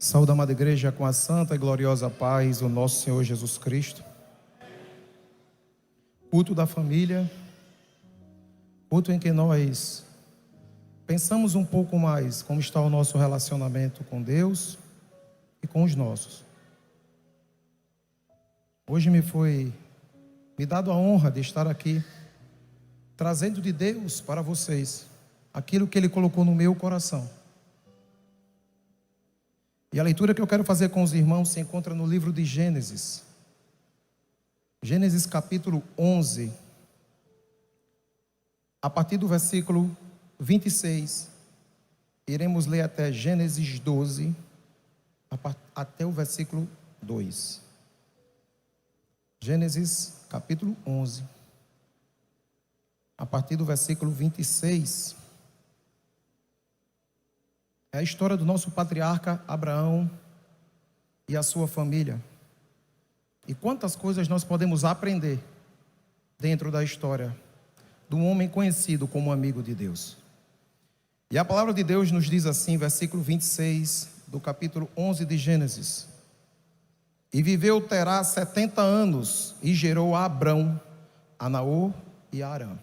Saúde, amada igreja, com a santa e gloriosa paz do nosso Senhor Jesus Cristo. Culto da família, culto em que nós pensamos um pouco mais como está o nosso relacionamento com Deus e com os nossos. Hoje me dado a honra de estar aqui, trazendo de Deus para vocês aquilo que Ele colocou no meu coração. E a leitura que eu quero fazer com os irmãos se encontra no livro de Gênesis. Gênesis capítulo 11, a partir do versículo 26, iremos ler até Gênesis 12, até o versículo 2. Gênesis capítulo 11, a partir do versículo 26. É a história do nosso patriarca Abraão e a sua família. E quantas coisas nós podemos aprender dentro da história de um homem conhecido como amigo de Deus. E a palavra de Deus nos diz assim, versículo 26 do capítulo 11 de Gênesis: E viveu Terá 70 anos e gerou a Abrão, a Naor e a Arã.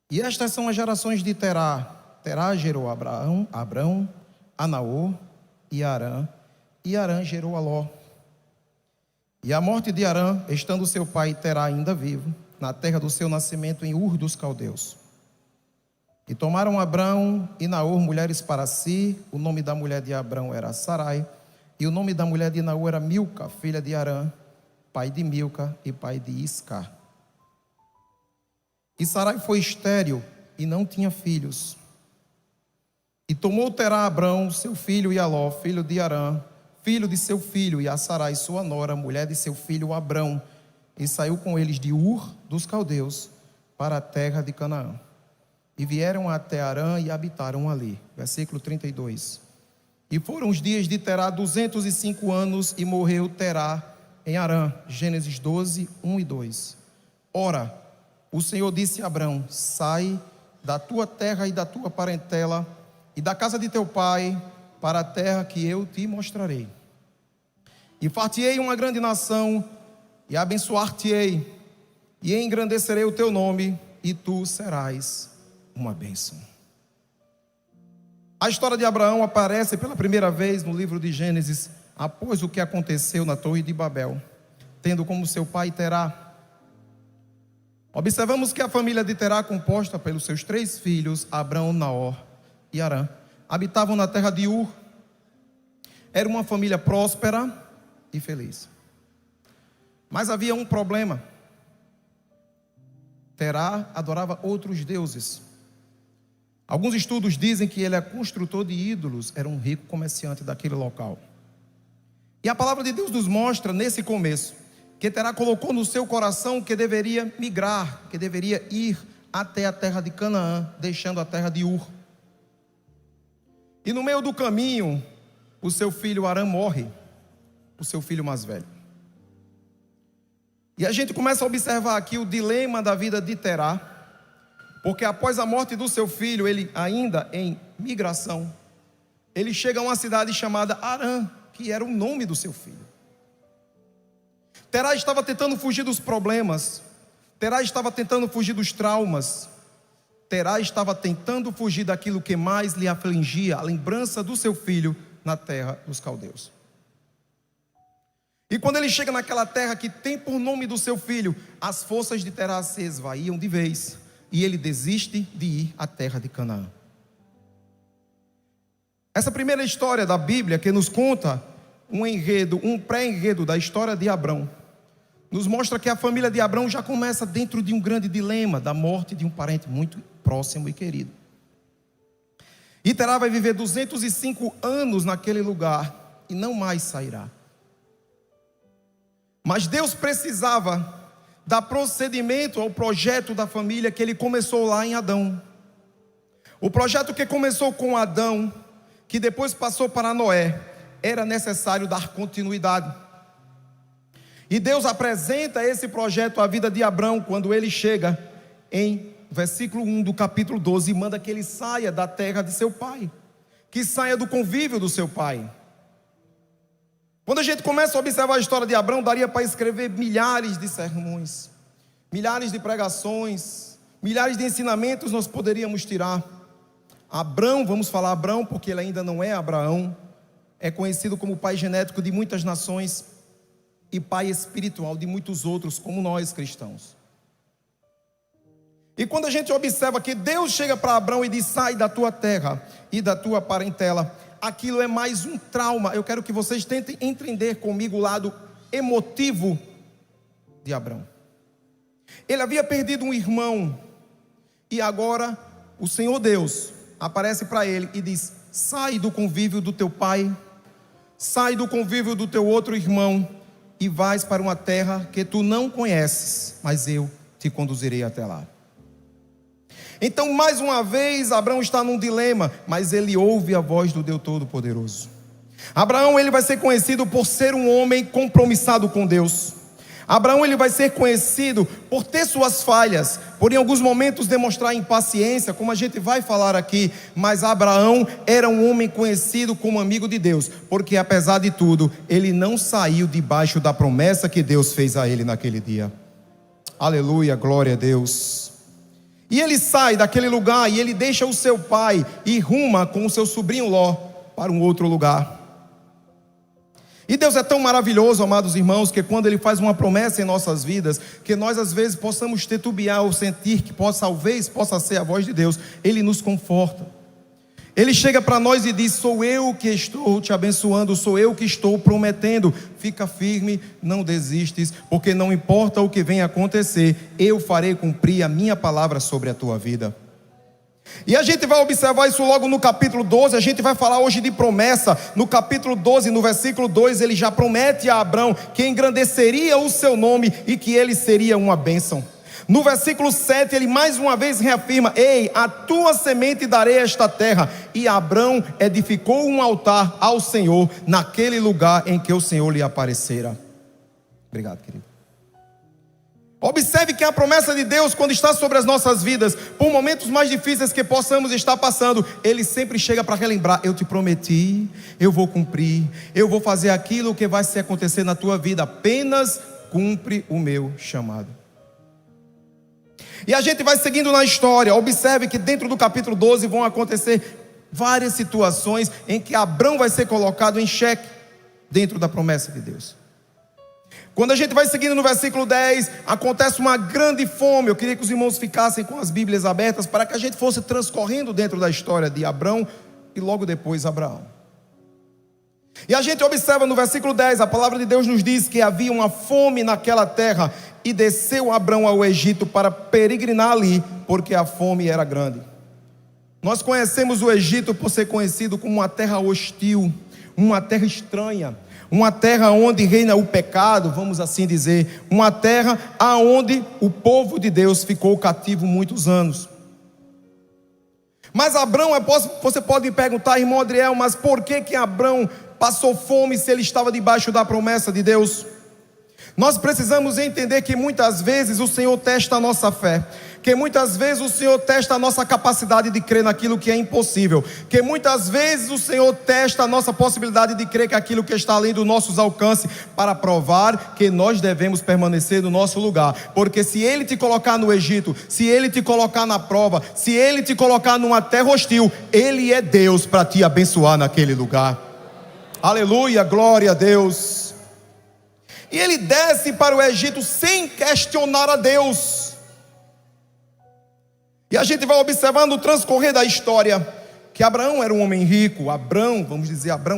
E estas são as gerações de Terá. Terá gerou a Abrão, a Naor e a Arã, e Arã gerou a Ló. E a morte de Arã, estando seu pai Terá ainda vivo, na terra do seu nascimento em Ur dos Caldeus. E tomaram Abrão e Naor mulheres para si. O nome da mulher de Abrão era Sarai, e o nome da mulher de Naor era Milca, filha de Arã, pai de Milca e pai de Iscar. E Sarai foi estéril e não tinha filhos. E tomou Terá Abrão, seu filho, e a Ló, filho de Arã, filho de seu filho, e a Sarai, sua nora, mulher de seu filho Abrão, e saiu com eles de Ur dos Caldeus para a terra de Canaã. E vieram até Arã e habitaram ali. Versículo 32. E foram os dias de Terá 205 anos, e morreu Terá em Arã. Gênesis 12, 1 e 2. Ora, o Senhor disse a Abrão: sai da tua terra e da tua parentela, e da casa de teu pai, para a terra que eu te mostrarei. E far-te-ei uma grande nação, e abençoar-te-ei, e engrandecerei o teu nome, e tu serás uma bênção. A história de Abraão aparece pela primeira vez no livro de Gênesis, após o que aconteceu na Torre de Babel, tendo como seu pai Terá. Observamos que a família de Terá, composta pelos seus 3 filhos, Abrão, Naor e Arã, habitavam na terra de Ur. Era uma família próspera e feliz. Mas havia um problema. Terá adorava outros deuses. Alguns estudos dizem que ele é construtor de ídolos, era um rico comerciante daquele local. E a palavra de Deus nos mostra nesse começo que Terá colocou no seu coração que deveria migrar, que deveria ir até a terra de Canaã, deixando a terra de Ur. E no meio do caminho, o seu filho Arã morre, o seu filho mais velho. E a gente começa a observar aqui o dilema da vida de Terá, porque após a morte do seu filho, ele ainda em migração, ele chega a uma cidade chamada Arã, que era o nome do seu filho. Terá estava tentando fugir dos problemas, Terá estava tentando fugir dos traumas, Terá estava tentando fugir daquilo que mais lhe afligia, a lembrança do seu filho na terra dos caldeus. E quando ele chega naquela terra que tem por nome do seu filho, as forças de Terá se esvaíam de vez, e ele desiste de ir à terra de Canaã. Essa primeira história da Bíblia, que nos conta um enredo, um pré-enredo da história de Abrão, nos mostra que a família de Abrão já começa dentro de um grande dilema da morte de um parente muito próximo e querido. E Terá vai viver 205 anos naquele lugar e não mais sairá. Mas Deus precisava dar procedimento ao projeto da família que ele começou lá em Adão. O projeto que começou com Adão, que depois passou para Noé, era necessário dar continuidade. E Deus apresenta esse projeto à vida de Abrão quando ele chega em versículo 1 do capítulo 12 e manda que ele saia da terra de seu pai, que saia do convívio do seu pai. Quando a gente começa a observar a história de Abrão, daria para escrever milhares de sermões, milhares de pregações, milhares de ensinamentos nós poderíamos tirar. Abrão, vamos falar Abrão porque ele ainda não é Abraão, é conhecido como pai genético de muitas nações e pai espiritual de muitos outros, como nós cristãos. E quando a gente observa que Deus chega para Abrão e diz: sai da tua terra e da tua parentela, aquilo é mais um trauma. Eu quero que vocês tentem entender comigo o lado emotivo de Abrão. Ele havia perdido um irmão e agora o Senhor Deus aparece para ele e diz: sai do convívio do teu pai, sai do convívio do teu outro irmão e vais para uma terra que tu não conheces, mas eu te conduzirei até lá. Então, mais uma vez, Abraão está num dilema, mas ele ouve a voz do Deus Todo-Poderoso. Abraão, ele vai ser conhecido por ser um homem compromissado com Deus. Abraão, ele vai ser conhecido por ter suas falhas, por em alguns momentos demonstrar impaciência, como a gente vai falar aqui. Mas Abraão era um homem conhecido como amigo de Deus, porque apesar de tudo, ele não saiu debaixo da promessa que Deus fez a ele naquele dia. Aleluia, glória a Deus. E ele sai daquele lugar e ele deixa o seu pai e ruma com o seu sobrinho Ló para um outro lugar. E Deus é tão maravilhoso, amados irmãos, que quando Ele faz uma promessa em nossas vidas, que nós às vezes possamos titubear ou sentir que talvez possa ser a voz de Deus, Ele nos conforta. Ele chega para nós e diz: sou eu que estou te abençoando, sou eu que estou prometendo. Fica firme, não desistes, porque não importa o que venha acontecer, eu farei cumprir a minha palavra sobre a tua vida. E a gente vai observar isso logo no capítulo 12, a gente vai falar hoje de promessa. No capítulo 12, no versículo 2, ele já promete a Abrão que engrandeceria o seu nome e que ele seria uma bênção. No versículo 7, ele mais uma vez reafirma: ei, a tua semente darei esta terra. E Abrão edificou um altar ao Senhor naquele lugar em que o Senhor lhe aparecera. Obrigado, querido. Observe que a promessa de Deus, quando está sobre as nossas vidas, por momentos mais difíceis que possamos estar passando, Ele sempre chega para relembrar: eu te prometi, eu vou cumprir, eu vou fazer aquilo que vai se acontecer na tua vida, apenas cumpre o meu chamado. E a gente vai seguindo na história. Observe que dentro do capítulo 12 vão acontecer várias situações em que Abrão vai ser colocado em xeque dentro da promessa de Deus. Quando a gente vai seguindo no versículo 10, acontece uma grande fome. Eu queria que os irmãos ficassem com as Bíblias abertas para que a gente fosse transcorrendo dentro da história de Abrão e logo depois Abraão. E a gente observa no versículo 10, a palavra de Deus nos diz que havia uma fome naquela terra e desceu Abrão ao Egito para peregrinar ali, porque a fome era grande. Nós conhecemos o Egito por ser conhecido como uma terra hostil, uma terra estranha, uma terra onde reina o pecado, vamos assim dizer, uma terra onde o povo de Deus ficou cativo muitos anos. Mas Abrão, você pode me perguntar, irmão Adriel, mas por que Abrão passou fome se ele estava debaixo da promessa de Deus? Nós precisamos entender que muitas vezes o Senhor testa a nossa fé, que muitas vezes o Senhor testa a nossa capacidade de crer naquilo que é impossível, que muitas vezes o Senhor testa a nossa possibilidade de crer que aquilo que está além dos nossos alcances, para provar que nós devemos permanecer no nosso lugar. Porque se Ele te colocar no Egito, se Ele te colocar na prova, se Ele te colocar numa terra hostil, Ele é Deus para te abençoar naquele lugar. Aleluia, glória a Deus. E ele desce para o Egito sem questionar a Deus. E a gente vai observando o transcorrer da história, que Abraão era um homem rico. Abrão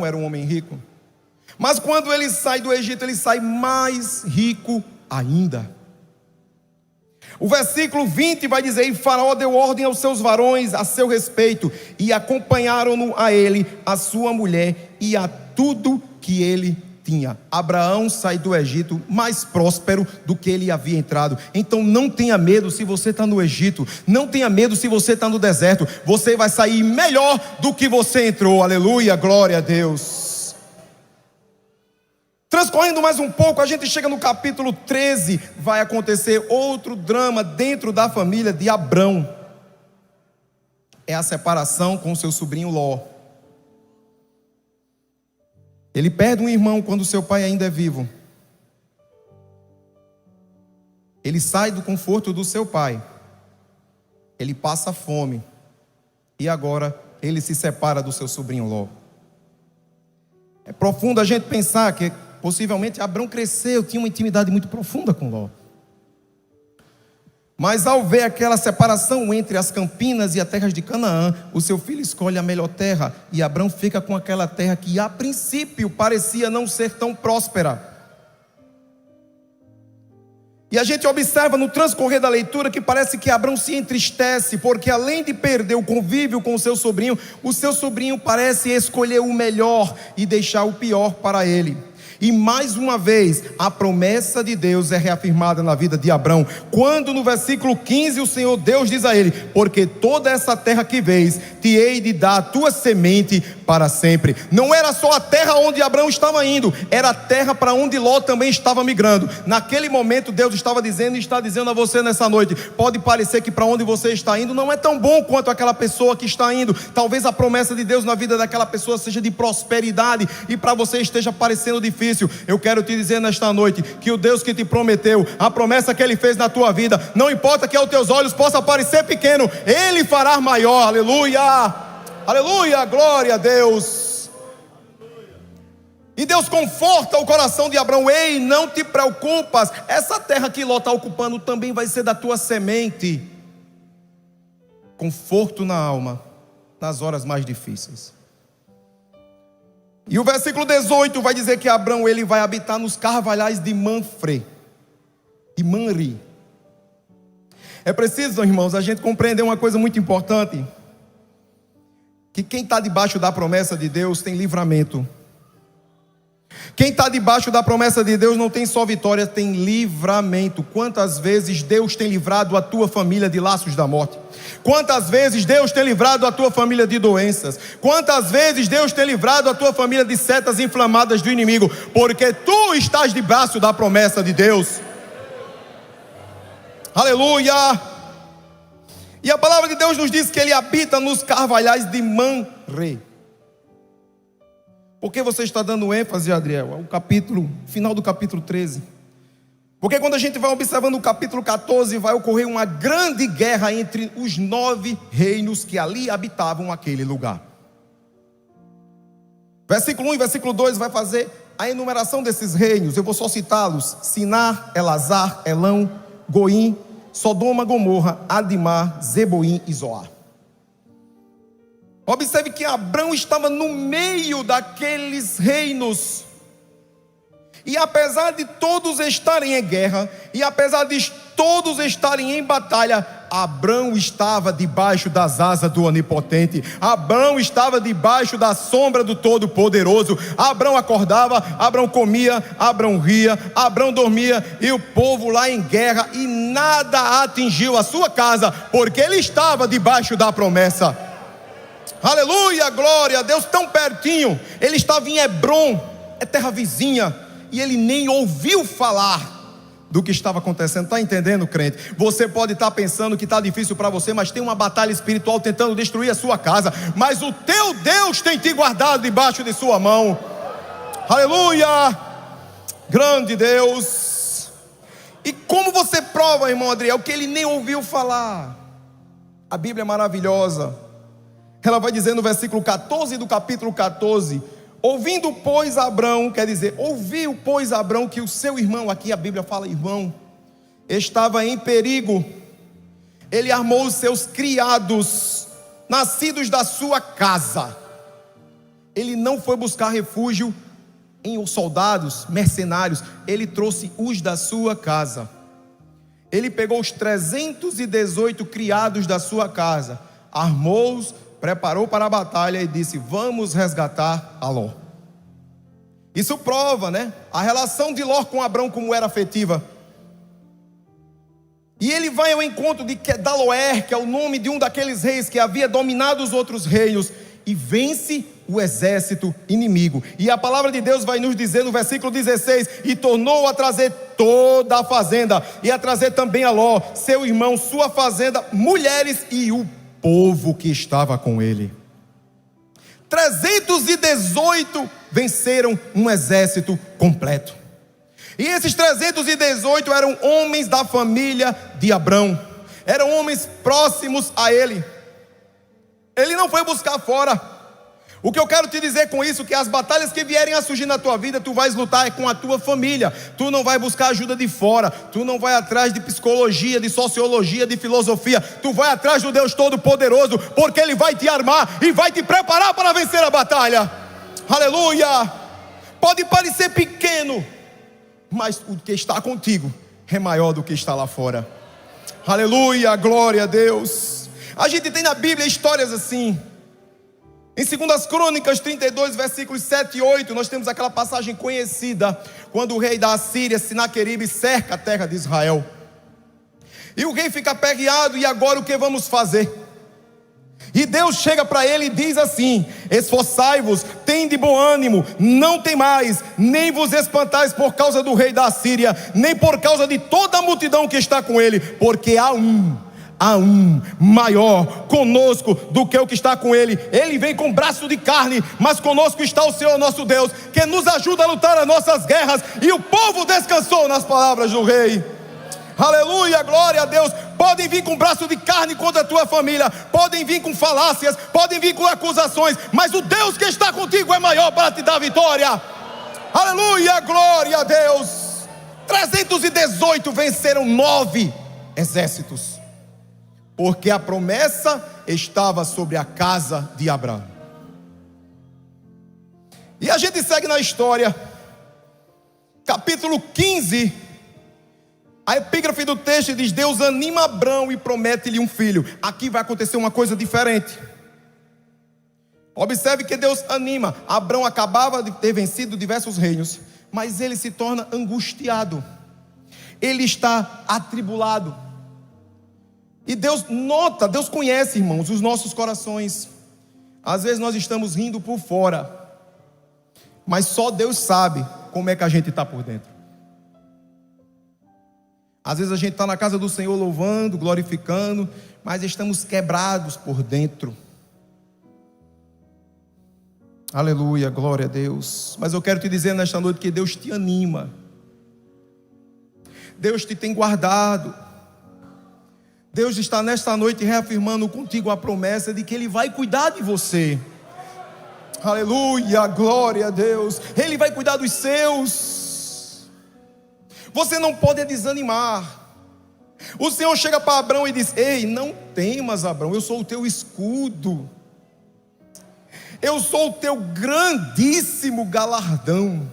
era um homem rico. Mas quando ele sai do Egito, ele sai mais rico ainda. O versículo 20 vai dizer: e Faraó deu ordem aos seus varões a seu respeito, e acompanharam-no a ele, a sua mulher e a tudo que ele tinha. Abraão sai do Egito mais próspero do que ele havia entrado. Então não tenha medo se você está no Egito, não tenha medo se você está no deserto, você vai sair melhor do que você entrou. Aleluia, glória a Deus. Transcorrendo mais um pouco, a gente chega no capítulo 13, vai acontecer outro drama dentro da família de Abrão. É a separação com seu sobrinho Ló. Ele perde um irmão quando seu pai ainda é vivo. Ele sai do conforto do seu pai. Ele passa fome. E agora ele se separa do seu sobrinho Ló. É profundo a gente pensar que possivelmente Abrão cresceu, tinha uma intimidade muito profunda com Ló. Mas ao ver aquela separação entre as campinas e as terras de Canaã, o seu filho escolhe a melhor terra, e Abrão fica com aquela terra que a princípio parecia não ser tão próspera. E a gente observa no transcorrer da leitura que parece que Abrão se entristece, porque além de perder o convívio com o seu sobrinho parece escolher o melhor e deixar o pior para ele. E mais uma vez, a promessa de Deus é reafirmada na vida de Abrão, quando no versículo 15 o Senhor Deus diz a ele: porque toda essa terra que vês, te hei de dar a tua semente para sempre. Não era só a terra onde Abrão estava indo, era a terra para onde Ló também estava migrando. Naquele momento Deus estava dizendo e está dizendo a você nessa noite: pode parecer que para onde você está indo não é tão bom quanto aquela pessoa que está indo. Talvez a promessa de Deus na vida daquela pessoa seja de prosperidade e para você esteja parecendo difícil. Eu quero te dizer nesta noite que o Deus que te prometeu, a promessa que Ele fez na tua vida, não importa que aos teus olhos possa parecer pequeno, Ele fará maior. Aleluia, aleluia, glória a Deus. E Deus conforta o coração de Abrão: ei, não te preocupas, essa terra que Ló está ocupando também vai ser da tua semente. Conforto na alma nas horas mais difíceis. E o versículo 18 vai dizer que Abrão ele vai habitar nos carvalhais de Manre. É preciso, irmãos, a gente compreender uma coisa muito importante: que quem está debaixo da promessa de Deus tem livramento. Quem está debaixo da promessa de Deus não tem só vitória, tem livramento. Quantas vezes Deus tem livrado a tua família de laços da morte? Quantas vezes Deus tem livrado a tua família de doenças? Quantas vezes Deus tem livrado a tua família de setas inflamadas do inimigo? Porque tu estás debaixo da promessa de Deus. Aleluia! E a palavra de Deus nos diz que Ele habita nos carvalhais de Manre. Por que você está dando ênfase, Adriel, ao final do capítulo 13? Porque quando a gente vai observando o capítulo 14, vai ocorrer uma grande guerra entre os 9 reinos que ali habitavam aquele lugar. Versículo 1 e versículo 2 vai fazer a enumeração desses reinos. Eu vou só citá-los: Sinar, Elazar, Elão, Goim, Sodoma, Gomorra, Adimá, Zeboim e Zoar. Observe que Abrão estava no meio daqueles reinos. E apesar de todos estarem em guerra, e apesar de todos estarem em batalha, Abrão estava debaixo das asas do Onipotente. Abrão estava debaixo da sombra do Todo-Poderoso. Abrão acordava, Abrão comia, Abrão ria, Abrão dormia, e o povo lá em guerra, e nada atingiu a sua casa, porque ele estava debaixo da promessa. Aleluia, glória a Deus, tão pertinho. Ele estava em Hebrom, é terra vizinha, e ele nem ouviu falar do que estava acontecendo. Está entendendo, crente? Você pode estar pensando que está difícil para você, mas tem uma batalha espiritual tentando destruir a sua casa, mas o teu Deus tem te guardado debaixo de sua mão. Aleluia, grande Deus. E como você prova, irmão Adriel, que ele nem ouviu falar? A Bíblia é maravilhosa. Ela vai dizer no versículo 14 do capítulo 14: ouvindo, pois, Abrão, quer dizer, ouviu, pois, Abrão, que o seu irmão, aqui a Bíblia fala irmão, estava em perigo. Ele armou os seus criados, nascidos da sua casa. Ele não foi buscar refúgio em soldados, mercenários. Ele trouxe os da sua casa. Ele pegou os 318 criados da sua casa, armou-os, preparou para a batalha e disse: vamos resgatar a Ló. Isso prova, a relação de Ló com Abrão, como era afetiva. E ele vai ao encontro de Kedaloer, que é o nome de um daqueles reis que havia dominado os outros reinos, e vence o exército inimigo. E a palavra de Deus vai nos dizer no versículo 16: e tornou a trazer toda a fazenda, e a trazer também a Ló, seu irmão, sua fazenda, mulheres e o povo que estava com ele. 318 venceram um exército completo. E esses 318 eram homens da família de Abrão. Eram homens próximos a ele. Ele não foi buscar fora. O que eu quero te dizer com isso, que as batalhas que vierem a surgir na tua vida, tu vais lutar com a tua família. Tu não vai buscar ajuda de fora. Tu não vai atrás de psicologia, de sociologia, de filosofia. Tu vai atrás do Deus Todo-Poderoso, porque Ele vai te armar e vai te preparar para vencer a batalha. Aleluia! Pode parecer pequeno, mas o que está contigo é maior do que está lá fora. Aleluia, glória a Deus. A gente tem na Bíblia histórias assim. Em 2 Crônicas 32, versículos 7 e 8, nós temos aquela passagem conhecida, quando o rei da Assíria, Sinaqueribe, cerca a terra de Israel. E o rei fica aperreado, e agora o que vamos fazer? E Deus chega para ele e diz assim: esforçai-vos, tende bom ânimo, não temais, nem vos espantais por causa do rei da Assíria, nem por causa de toda a multidão que está com ele, porque há um maior conosco do que o que está com ele. Ele vem com braço de carne, mas conosco está o Senhor nosso Deus, que nos ajuda a lutar as nossas guerras. E o povo descansou nas palavras do rei. Aleluia, glória a Deus. Podem vir com braço de carne contra a tua família, podem vir com falácias, podem vir com acusações, mas o Deus que está contigo é maior para te dar vitória. Aleluia, glória a Deus. 318 venceram 9 exércitos, porque a promessa estava sobre a casa de Abraão. E a gente segue na história, capítulo 15, a epígrafe do texto diz: Deus anima Abraão e promete-lhe um filho. Aqui vai acontecer uma coisa diferente. Observe que Deus anima. Abraão acabava de ter vencido diversos reinos, mas ele se torna angustiado, ele está atribulado. E Deus nota, Deus conhece, irmãos, os nossos corações. Às vezes nós estamos rindo por fora, mas só Deus sabe como é que a gente está por dentro. Às vezes a gente está na casa do Senhor louvando, glorificando, mas estamos quebrados por dentro. Aleluia, glória a Deus. Mas eu quero te dizer nesta noite que Deus te anima. Deus te tem guardado. Deus está nesta noite reafirmando contigo a promessa de que Ele vai cuidar de você. Aleluia, glória a Deus. Ele vai cuidar dos seus. Você não pode desanimar. O Senhor chega para Abraão e diz: ei, não temas, Abraão, eu sou o teu escudo, eu sou o teu grandíssimo galardão.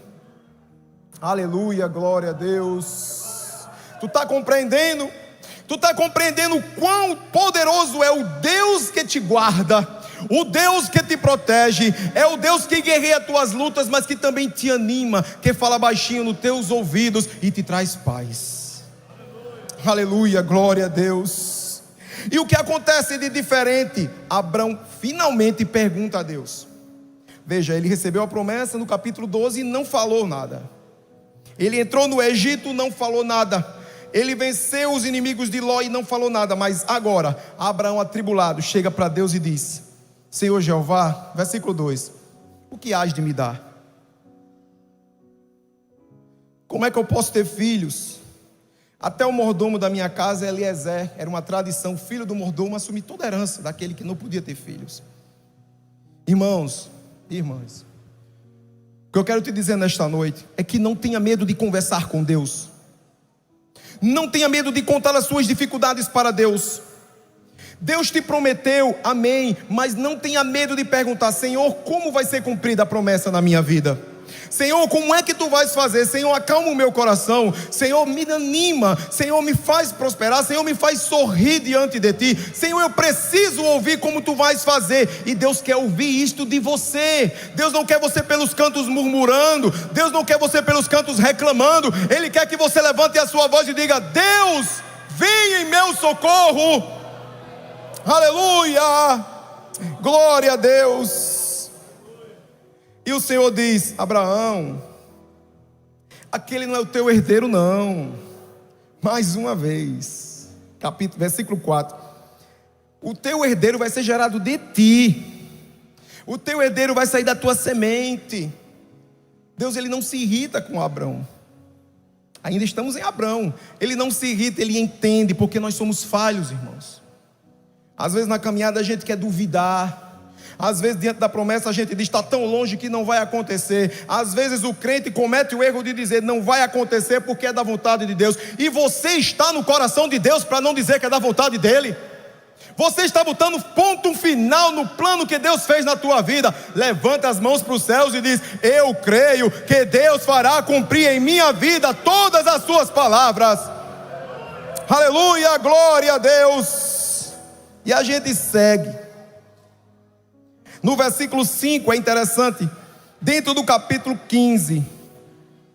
Aleluia, glória a Deus. Tu está compreendendo? Tu está compreendendo o quão poderoso é o Deus que te guarda, o Deus que te protege, é o Deus que guerreia as tuas lutas, mas que também te anima, que fala baixinho nos teus ouvidos e te traz paz. Aleluia, glória a Deus. E o que acontece de diferente? Abraão finalmente pergunta a Deus. Veja, ele recebeu a promessa no capítulo 12 e não falou nada. Ele entrou no Egito, não falou nada. Ele venceu os inimigos de Ló e não falou nada. Mas agora, Abraão atribulado chega para Deus e diz: Senhor Jeová, versículo 2: o que hás de me dar? Como é que eu posso ter filhos? Até o mordomo da minha casa, Eliezer, era uma tradição, o filho do mordomo assumir toda a herança daquele que não podia ter filhos. Irmãos e irmãs, o que eu quero te dizer nesta noite é que não tenha medo de conversar com Deus. Não tenha medo de contar as suas dificuldades para Deus. Deus te prometeu, amém, mas não tenha medo de perguntar: Senhor, como vai ser cumprida a promessa na minha vida? Senhor, como é que tu vais fazer? Senhor, acalma o meu coração. Senhor, me anima. Senhor, me faz prosperar. Senhor, me faz sorrir diante de ti. Senhor, eu preciso ouvir como tu vais fazer. E Deus quer ouvir isto de você. Deus não quer você pelos cantos murmurando. Deus não quer você pelos cantos reclamando. Ele quer que você levante a sua voz e diga: Deus, vem em meu socorro. Aleluia, glória a Deus. E o Senhor diz: Abraão, aquele não é o teu herdeiro não. Mais uma vez, versículo 4: o teu herdeiro vai ser gerado de ti, O teu herdeiro vai sair da tua semente. Deus, ele não se irrita com Abrão. Ainda estamos em Abrão. Ele não se irrita, ele entende, porque nós somos falhos, irmãos. Às vezes na caminhada a gente quer duvidar. Às vezes diante da promessa a gente diz, está tão longe que não vai acontecer. Às vezes o crente comete o erro de dizer, não vai acontecer porque é da vontade de Deus. E você está no coração de Deus para não dizer que é da vontade dEle. Você está botando ponto final no plano que Deus fez na tua vida. Levanta as mãos para os céus e diz, eu creio que Deus fará cumprir em minha vida todas as suas palavras. Aleluia, glória a Deus. E a gente segue. No versículo 5 é interessante. Dentro do capítulo 15,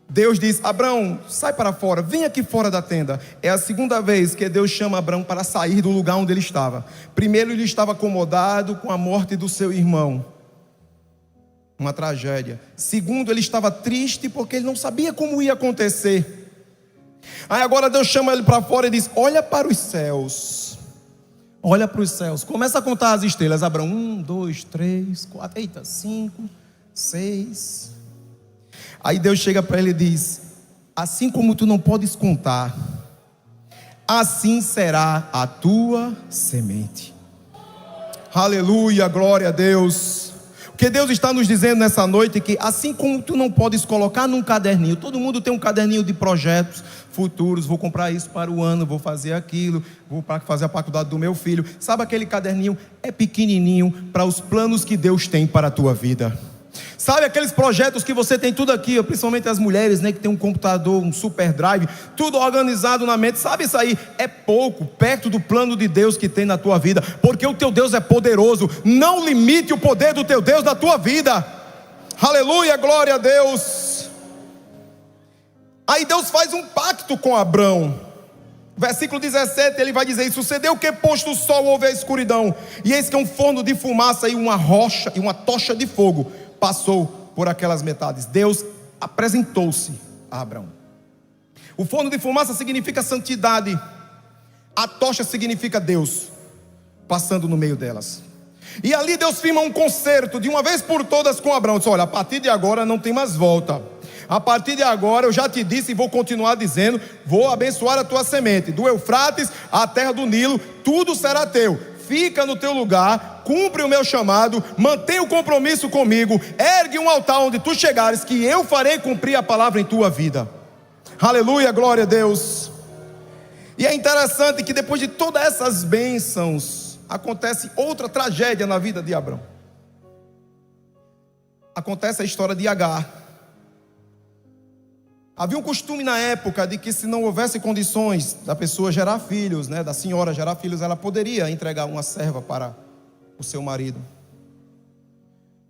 Deus diz, Abrão, sai para fora, vem aqui fora da tenda. É a segunda vez que Deus chama Abrão para sair do lugar onde ele estava. Primeiro ele estava acomodado com a morte do seu irmão, uma tragédia. Segundo, ele estava triste porque ele não sabia como ia acontecer. Aí agora Deus chama ele para fora e diz, olha para os céus. Olha para os céus, começa a contar as estrelas. Abrão, 1, 2, 3, 4, eita, 5, 6. Aí Deus chega para ele e diz, assim como tu não podes contar, assim será a tua semente. Aleluia, glória a Deus. O que Deus está nos dizendo nessa noite é que assim como tu não podes colocar num caderninho, todo mundo tem um caderninho de projetos futuros, vou comprar isso para o ano, vou fazer aquilo, vou fazer a faculdade do meu filho. Sabe aquele caderninho? É pequenininho para os planos que Deus tem para a tua vida. Sabe aqueles projetos que você tem tudo aqui, principalmente as mulheres, né, que tem um computador, um super drive, tudo organizado na mente. Sabe isso aí? É pouco, perto do plano de Deus que tem na tua vida, porque o teu Deus é poderoso. Não limite o poder do teu Deus na tua vida. Aleluia, glória a Deus. Aí Deus faz um pacto com Abrão. Versículo 17, ele vai dizer, sucedeu que posto o sol houve a escuridão, e eis que um forno de fumaça e uma rocha e uma tocha de fogo passou por aquelas metades. Deus apresentou-se a Abrão. O forno de fumaça significa santidade, a tocha significa Deus passando no meio delas. E ali Deus firma um concerto de uma vez por todas com Abrão. Diz, olha, a partir de agora não tem mais volta. A partir de agora eu já te disse e vou continuar dizendo, vou abençoar a tua semente, do Eufrates à terra do Nilo, tudo será teu. Fica no teu lugar, cumpre o meu chamado, mantém o compromisso comigo, ergue um altar onde tu chegares, que eu farei cumprir a palavra em tua vida. Aleluia, glória a Deus. E é interessante que depois de todas essas bênçãos, acontece outra tragédia na vida de Abrão. Acontece a história de Agar. Havia um costume na época de que se não houvesse condições da pessoa gerar filhos, né, da senhora gerar filhos, ela poderia entregar uma serva para o seu marido.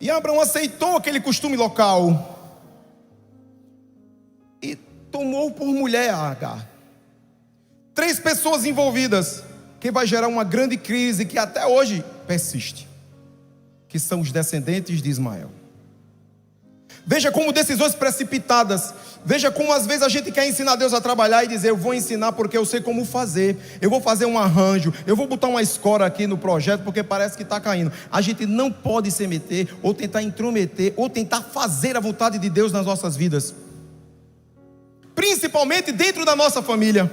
E Abrão aceitou aquele costume local e tomou por mulher a Agar. 3 pessoas envolvidas, que vai gerar uma grande crise que até hoje persiste, que são os descendentes de Ismael. Veja como decisões precipitadas. Veja como às vezes a gente quer ensinar Deus a trabalhar e dizer, eu vou ensinar porque eu sei como fazer, eu vou fazer um arranjo, eu vou botar uma escora aqui no projeto porque parece que está caindo. A gente não pode se meter ou tentar intrometer ou tentar fazer a vontade de Deus nas nossas vidas, principalmente dentro da nossa família.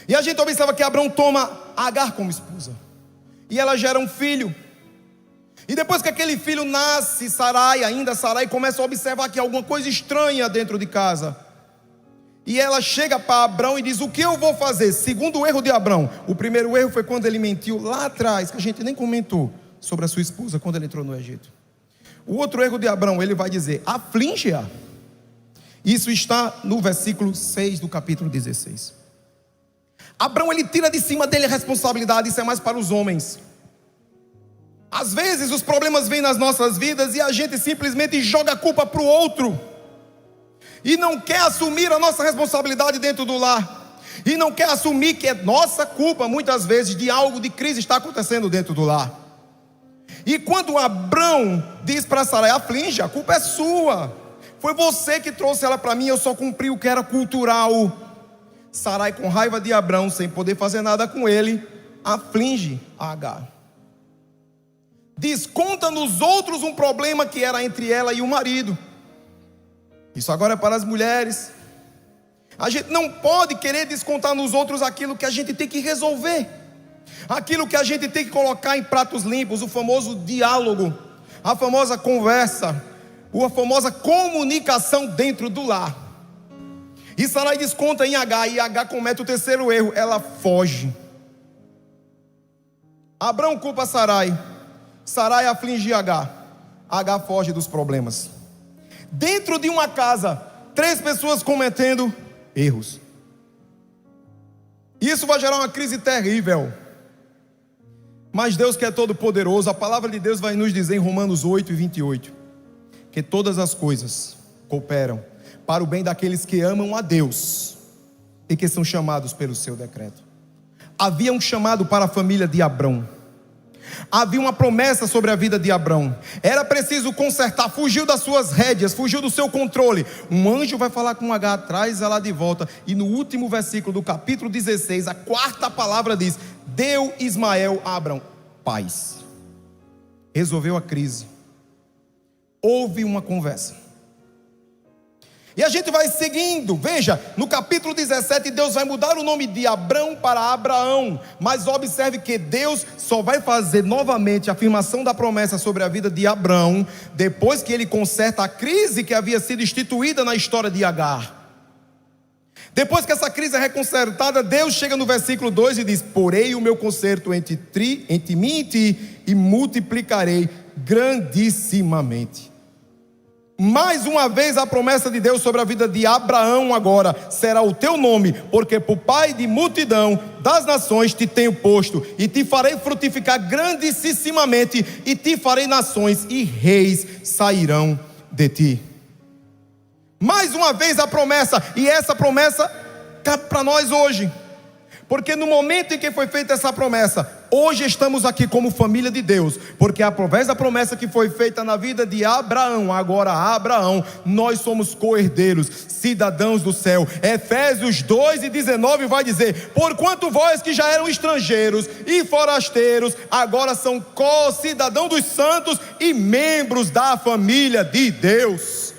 E a gente observa que Abrão toma Agar como esposa e ela gera um filho. E depois que aquele filho nasce, Sarai começa a observar que há alguma coisa estranha dentro de casa. E ela chega para Abrão e diz, o que eu vou fazer? Segundo o erro de Abrão, o primeiro erro foi quando ele mentiu lá atrás, que a gente nem comentou, sobre a sua esposa quando ele entrou no Egito. O outro erro de Abrão, ele vai dizer, aflige-a. Isso está no versículo 6 do capítulo 16. Abrão, ele tira de cima dele a responsabilidade, isso é mais para os homens. Às vezes os problemas vêm nas nossas vidas e a gente simplesmente joga a culpa para o outro e não quer assumir a nossa responsabilidade dentro do lar, e não quer assumir que é nossa culpa muitas vezes de algo de crise está acontecendo dentro do lar. E quando Abrão diz para Sarai, aflige, a culpa é sua, foi você que trouxe ela para mim, eu só cumpri o que era cultural. Sarai, com raiva de Abrão, sem poder fazer nada com ele, aflige a Agar. desconta nos outros um problema que era entre ela e o marido. Isso agora é para as mulheres. A gente não pode querer descontar nos outros aquilo que a gente tem que resolver, aquilo que a gente tem que colocar em pratos limpos, o famoso diálogo, a famosa conversa, a famosa comunicação dentro do lar. E Sarai desconta em Agar, e Agar comete o terceiro erro, ela foge. Abrão culpa Sarai, Sarai aflige Agar, Agar foge dos problemas. Dentro de uma casa, 3 pessoas cometendo erros. Isso vai gerar uma crise terrível. Mas Deus, que é todo poderoso, a palavra de Deus vai nos dizer em Romanos 8:28, que todas as coisas cooperam para o bem daqueles que amam a Deus e que são chamados pelo seu decreto. Havia um chamado para a família de Abrão. Havia uma promessa sobre a vida de Abrão. Era preciso consertar. Fugiu das suas rédeas, fugiu do seu controle. Um anjo vai falar com Agar, traz ela de volta. E no último versículo do capítulo 16, a 4ª palavra diz: deu Ismael a Abrão paz. Resolveu a crise. Houve uma conversa. E a gente vai seguindo, veja, no capítulo 17, Deus vai mudar o nome de Abrão para Abraão. Mas observe que Deus só vai fazer novamente a afirmação da promessa sobre a vida de Abrão depois que ele conserta a crise que havia sido instituída na história de Agar. Depois que essa crise é reconsertada, Deus chega no versículo 2 e diz: porei o meu conserto entre mim e ti, e multiplicarei grandissimamente. Mais uma vez a promessa de Deus sobre a vida de Abraão agora: será o teu nome, porque por pai de multidão das nações te tenho posto, e te farei frutificar grandissimamente, e te farei nações, e reis sairão de ti. Mais uma vez a promessa, e essa promessa cabe para nós hoje, porque no momento em que foi feita essa promessa, hoje estamos aqui como família de Deus, porque através da promessa que foi feita na vida de Abraão, agora Abraão, nós somos co-herdeiros, cidadãos do céu. Efésios 2:19 vai dizer: porquanto vós que já eram estrangeiros e forasteiros, agora são co-cidadãos dos santos e membros da família de Deus.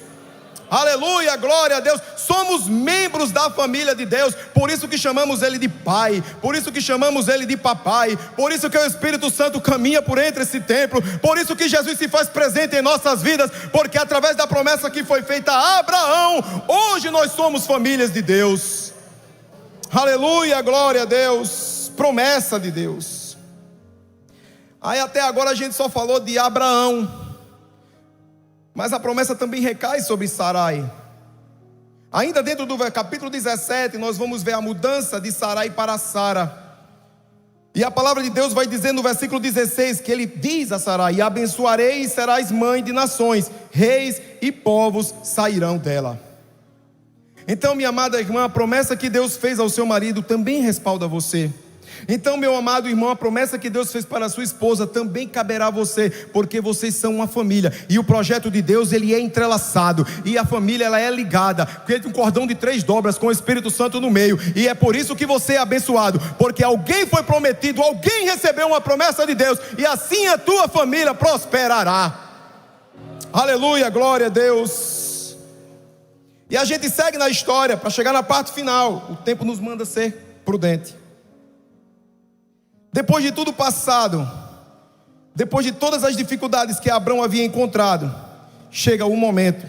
Aleluia, glória a Deus. Somos membros da família de Deus. Por isso que chamamos Ele de Pai, por isso que chamamos Ele de Papai, por isso que o Espírito Santo caminha por entre esse templo, por isso que Jesus se faz presente em nossas vidas, porque através da promessa que foi feita a Abraão, hoje nós somos famílias de Deus. Aleluia, glória a Deus. Promessa de Deus. Aí até agora a gente só falou de Abraão, mas a promessa também recai sobre Sarai. Ainda dentro do capítulo 17, nós vamos ver a mudança de Sarai para Sara. E a palavra de Deus vai dizer no versículo 16, que ele diz a Sarai: e abençoarei e serás mãe de nações, reis e povos sairão dela. Então, minha amada irmã, a promessa que Deus fez ao seu marido também respalda você. Então, meu amado irmão, a promessa que Deus fez para a sua esposa também caberá a você, porque vocês são uma família, e o projeto de Deus, ele é entrelaçado, e a família, ela é ligada, porque tem um cordão de 3 dobras com o Espírito Santo no meio, e é por isso que você é abençoado, porque alguém foi prometido, alguém recebeu uma promessa de Deus, e assim a tua família prosperará. Aleluia, glória a Deus. E a gente segue na história, para chegar na parte final. O tempo nos manda ser prudente. Depois de tudo passado, depois de todas as dificuldades que Abrão havia encontrado, chega o momento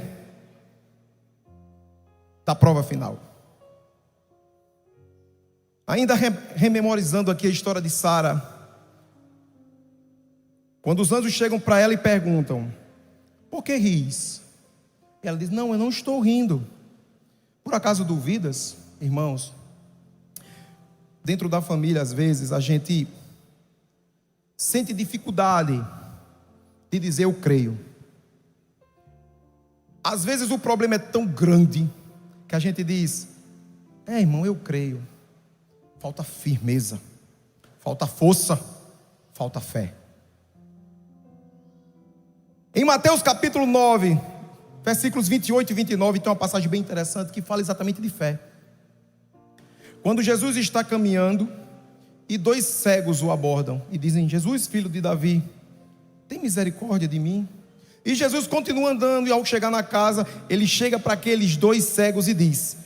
da prova final. Ainda rememorizando aqui a história de Sara, quando os anjos chegam para ela e perguntam: por que ris? Ela diz: não, eu não estou rindo. Por acaso duvidas, irmãos? Dentro da família, às vezes, a gente sente dificuldade de dizer eu creio. Às vezes o problema é tão grande que a gente diz: irmão, eu creio. Falta firmeza, falta força, falta fé. Em Mateus capítulo 9, versículos 28 e 29, tem uma passagem bem interessante que fala exatamente de fé. Quando Jesus está caminhando e 2 cegos o abordam e dizem: Jesus, filho de Davi, tem misericórdia de mim. E Jesus continua andando, e ao chegar na casa, ele chega para aqueles 2 cegos e diz: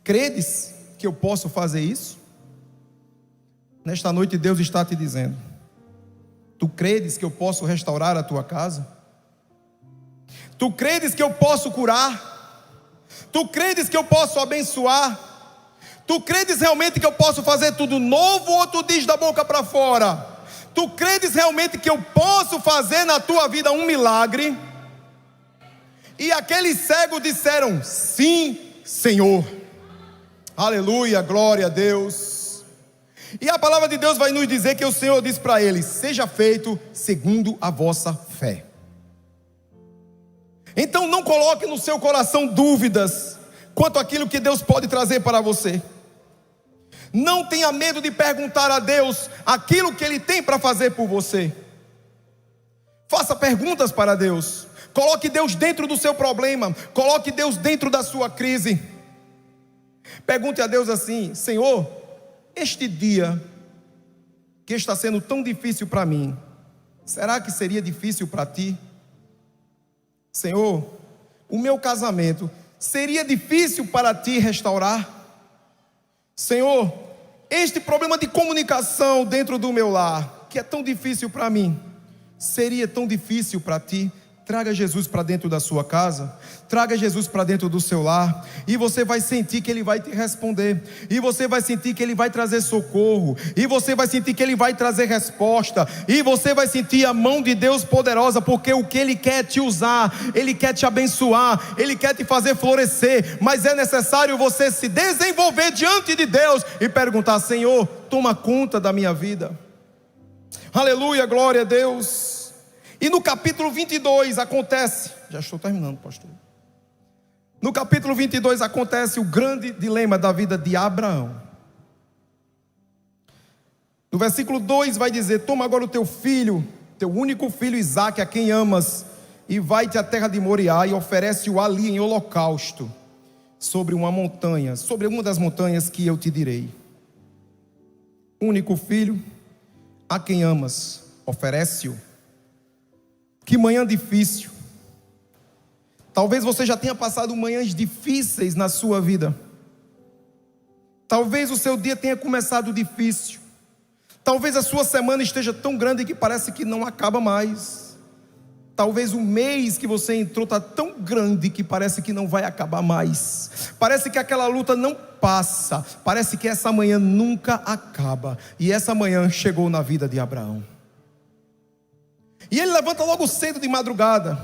credes que eu posso fazer isso? Nesta noite Deus está te dizendo: tu credes que eu posso restaurar a tua casa? Tu credes que eu posso curar? Tu credes que eu posso abençoar? Tu credes realmente que eu posso fazer tudo novo, ou tu diz da boca para fora? Tu credes realmente que eu posso fazer na tua vida um milagre? E aqueles cegos disseram: sim, Senhor. Aleluia, glória a Deus. E a palavra de Deus vai nos dizer que o Senhor disse para eles: seja feito segundo a vossa fé. Então não coloque no seu coração dúvidas quanto àquilo que Deus pode trazer para você. Não tenha medo de perguntar a Deus aquilo que Ele tem para fazer por você. Faça perguntas para Deus. Coloque Deus dentro do seu problema. Coloque Deus dentro da sua crise. Pergunte a Deus assim: Senhor, este dia que está sendo tão difícil para mim, será que seria difícil para ti? Senhor, o meu casamento seria difícil para ti restaurar? Senhor, este problema de comunicação dentro do meu lar, que é tão difícil para mim, seria tão difícil para ti? Traga Jesus para dentro da sua casa, traga Jesus para dentro do seu lar, e você vai sentir que Ele vai te responder, e você vai sentir que Ele vai trazer socorro, e você vai sentir que Ele vai trazer resposta, e você vai sentir a mão de Deus poderosa, porque o que Ele quer é te usar, Ele quer te abençoar, Ele quer te fazer florescer, mas é necessário você se desenvolver diante de Deus e perguntar: Senhor, toma conta da minha vida. Aleluia, glória a Deus. E no capítulo 22 acontece, já estou terminando, pastor. No capítulo 22 acontece o grande dilema da vida de Abraão. No versículo 2 vai dizer: toma agora o teu filho, teu único filho Isaque, a quem amas, e vai-te à terra de Moriá e oferece-o ali em holocausto, sobre uma montanha, sobre uma das montanhas que eu te direi. Único filho, a quem amas, oferece-o. Que manhã difícil. Talvez você já tenha passado manhãs difíceis na sua vida. Talvez o seu dia tenha começado difícil. Talvez a sua semana esteja tão grande que parece que não acaba mais. Talvez o mês que você entrou está tão grande que parece que não vai acabar mais. Parece que aquela luta não passa. Parece que essa manhã nunca acaba. E essa manhã chegou na vida de Abraão. E ele levanta logo cedo de madrugada.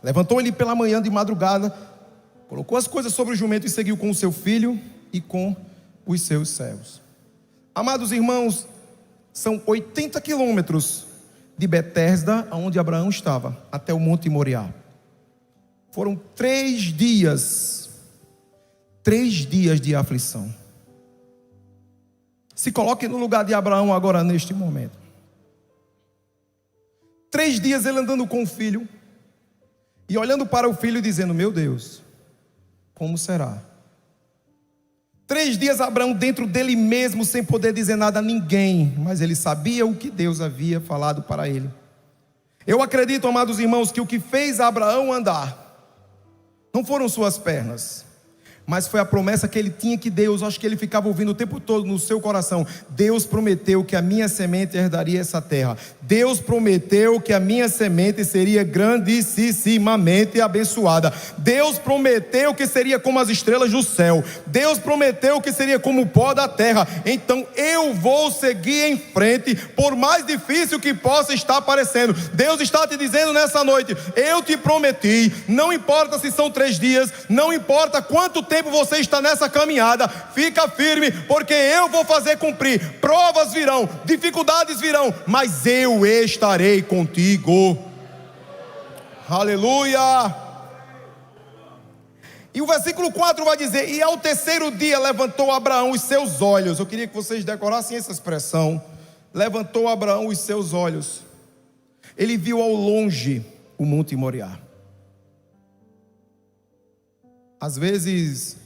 Levantou ele pela manhã de madrugada, colocou as coisas sobre o jumento e seguiu com o seu filho e com os seus servos. Amados irmãos, são 80 quilômetros de Betesda, onde Abraão estava, até o Monte Moriá. Foram 3 dias. 3 dias de aflição. Se coloque no lugar de Abraão agora neste momento. 3 dias ele andando com o filho, e olhando para o filho dizendo: meu Deus, como será? 3 dias Abraão dentro dele mesmo, sem poder dizer nada a ninguém, mas ele sabia o que Deus havia falado para ele. Eu acredito, amados irmãos, que o que fez Abraão andar não foram suas pernas, mas foi a promessa que ele tinha que Deus, acho que ele ficava ouvindo o tempo todo no seu coração: Deus prometeu que a minha semente herdaria essa terra. Deus prometeu que a minha semente seria grandissimamente abençoada. Deus prometeu que seria como as estrelas do céu. Deus prometeu que seria como o pó da terra. Então eu vou seguir em frente, por mais difícil que possa estar parecendo. Deus está te dizendo nessa noite: eu te prometi. Não importa se são 3 dias, não importa quanto tempo você está nessa caminhada, fica firme, porque eu vou fazer cumprir. Provas virão, dificuldades virão, mas eu estarei contigo. Aleluia. E o versículo 4 vai dizer: e ao 3º dia levantou Abraão os seus olhos. Eu queria que vocês decorassem essa expressão. Levantou Abraão os seus olhos. Ele viu ao longe o Monte Moriá. Às vezes,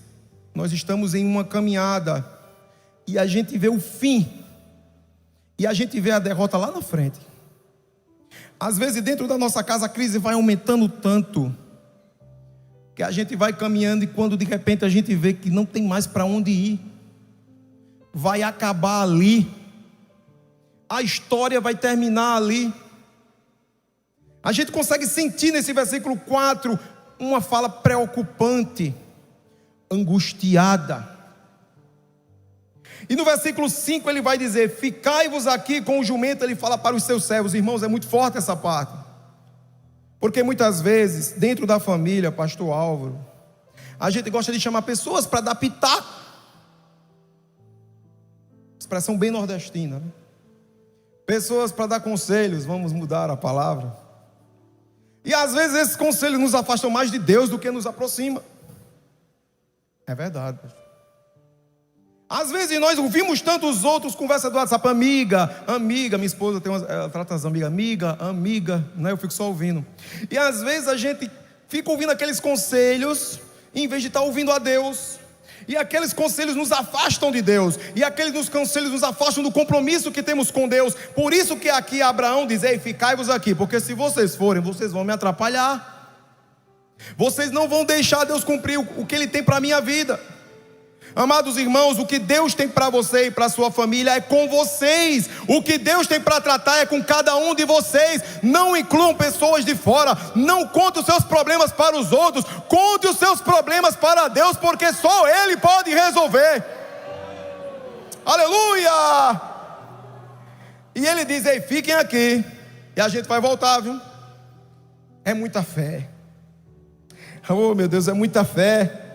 nós estamos em uma caminhada e a gente vê o fim, e a gente vê a derrota lá na frente. Às vezes dentro da nossa casa a crise vai aumentando tanto, que a gente vai caminhando e quando de repente a gente vê que não tem mais para onde ir, vai acabar ali, a história vai terminar ali. A gente consegue sentir nesse versículo 4 uma fala preocupante, angustiada. E no versículo 5 ele vai dizer: ficai-vos aqui com o jumento. Ele fala para os seus servos. Irmãos, é muito forte essa parte, porque muitas vezes dentro da família, pastor Álvaro, a gente gosta de chamar pessoas para dar pitaco. Expressão bem nordestina, né? Pessoas para dar conselhos, vamos mudar a palavra. E às vezes esses conselhos nos afastam mais de Deus do que nos aproximam. É verdade, pastor. Às vezes nós ouvimos tantos outros conversa do WhatsApp, amiga, minha esposa tem ela trata as amigas, amiga, né? Eu fico só ouvindo. E às vezes a gente fica ouvindo aqueles conselhos, em vez de estar ouvindo a Deus. E aqueles conselhos nos afastam de Deus. E aqueles conselhos nos afastam do compromisso que temos com Deus. Por isso que aqui Abraão diz: ei, ficai-vos aqui, porque se vocês forem, vocês vão me atrapalhar. Vocês não vão deixar Deus cumprir o que Ele tem para a minha vida. Amados irmãos, o que Deus tem para você e para a sua família é com vocês. O que Deus tem para tratar é com cada um de vocês. Não incluam pessoas de fora. Não conte os seus problemas para os outros. Conte os seus problemas para Deus, porque só Ele pode resolver. Aleluia! E Ele diz: ei, fiquem aqui. E a gente vai voltar, viu? É muita fé. Oh meu Deus, é muita fé.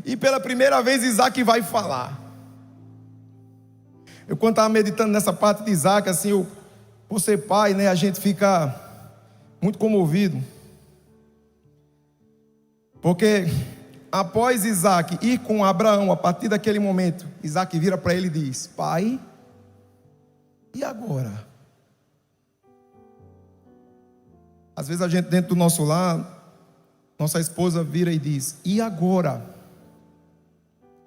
E pela primeira vez Isaac vai falar. Eu quando estava meditando nessa parte de Isaac, assim, por ser pai, né, a gente fica muito comovido. Porque após Isaac ir com Abraão, a partir daquele momento, Isaac vira para ele e diz: pai, e agora? Às vezes a gente dentro do nosso lar, nossa esposa vira e diz: e agora?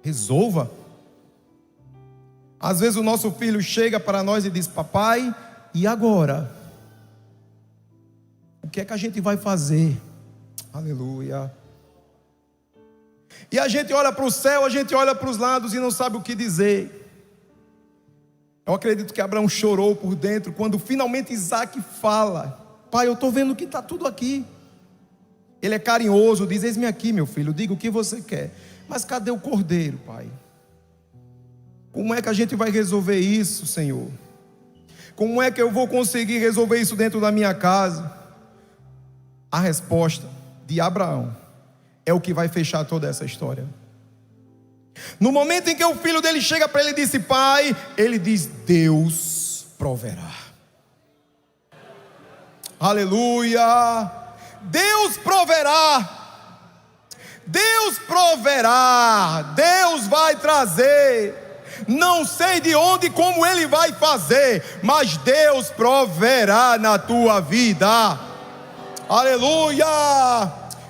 Resolva. Às vezes o nosso filho chega para nós e diz: papai, e agora? O que é que a gente vai fazer? Aleluia. E a gente olha para o céu, a gente olha para os lados e não sabe o que dizer. Eu acredito que Abraão chorou por dentro quando finalmente Isaac fala: pai, eu estou vendo que está tudo aqui. Ele é carinhoso, diz: eis-me aqui, meu filho, diga o que você quer. Mas cadê o cordeiro, pai? Como é que a gente vai resolver isso, Senhor? Como é que eu vou conseguir resolver isso dentro da minha casa? A resposta de Abraão é o que vai fechar toda essa história. No momento em que o filho dele chega para ele e disse: pai, ele diz: Deus proverá. Aleluia! Deus proverá. Deus proverá, Deus vai trazer. Não sei de onde, como Ele vai fazer, mas Deus proverá na tua vida. Aleluia,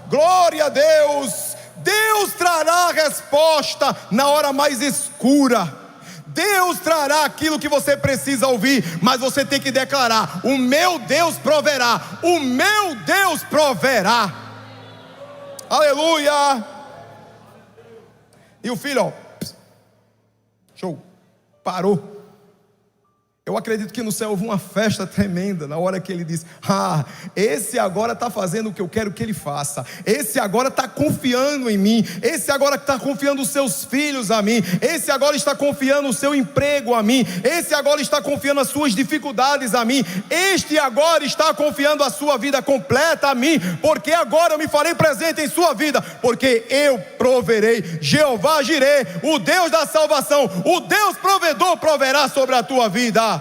glória a Deus. Deus trará a resposta na hora mais escura. Deus trará aquilo que você precisa ouvir, mas você tem que declarar: o meu Deus proverá, o meu Deus proverá. Aleluia. E o filho, ó, show, parou. Eu acredito que no céu houve uma festa tremenda na hora que ele disse: ah, esse agora está fazendo o que eu quero que ele faça. Esse agora está confiando em mim. Esse agora está confiando os seus filhos a mim. Esse agora está confiando o seu emprego a mim. Esse agora está confiando as suas dificuldades a mim. Este agora está confiando a sua vida completa a mim. Porque agora eu me farei presente em sua vida. Porque eu proverei. Jeová Jireh, o Deus da salvação, o Deus provedor, proverá sobre a tua vida.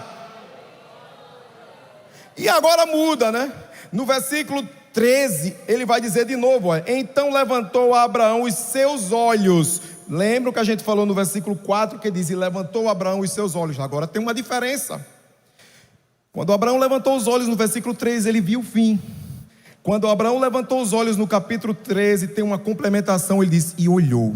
E agora muda, né? No versículo 13, ele vai dizer de novo: olha, então levantou Abraão os seus olhos. Lembra o que a gente falou no versículo 4, que diz: e levantou Abraão os seus olhos. Agora tem uma diferença. Quando Abraão levantou os olhos no versículo 13, ele viu o fim. Quando Abraão levantou os olhos no capítulo 13, tem uma complementação, ele diz: e olhou.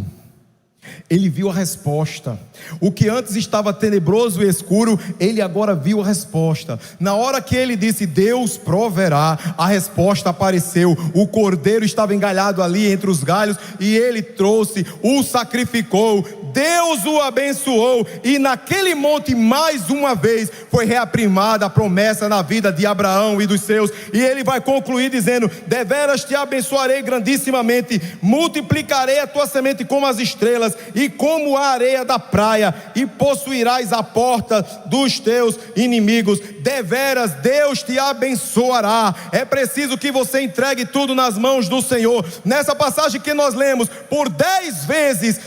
Ele viu a resposta. O que antes estava tenebroso e escuro, ele agora viu a resposta. Na hora que ele disse, Deus proverá, a resposta apareceu. O cordeiro estava engalhado ali entre os galhos, e ele trouxe, o sacrificou. Deus o abençoou, e naquele monte mais uma vez foi reafirmada a promessa na vida de Abraão e dos seus. E ele vai concluir dizendo, deveras te abençoarei grandissimamente, multiplicarei a tua semente como as estrelas e como a areia da praia, e possuirás a porta dos teus inimigos. Deveras Deus te abençoará. É preciso que você entregue tudo nas mãos do Senhor. Nessa passagem que nós lemos, por 10 vezes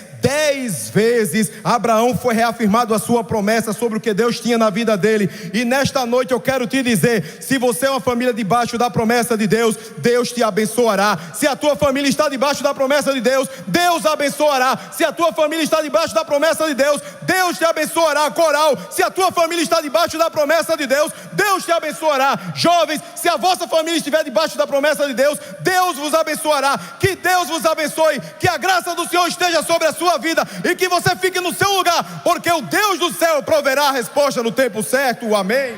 Abraão foi reafirmado a sua promessa sobre o que Deus tinha na vida dele. E nesta noite eu quero te dizer, se você é uma família debaixo da promessa de Deus, Deus te abençoará. Se a tua família está debaixo da promessa de Deus, Deus abençoará. Se a tua família está debaixo da promessa de Deus, Deus te abençoará. Coral, se a tua família está debaixo da promessa de Deus, Deus te abençoará. Jovens, se a vossa família estiver debaixo da promessa de Deus, Deus vos abençoará. Que Deus vos abençoe, que a graça do Senhor esteja sobre a sua vida, e que você fique no seu lugar, porque o Deus do céu proverá a resposta no tempo certo. Amém.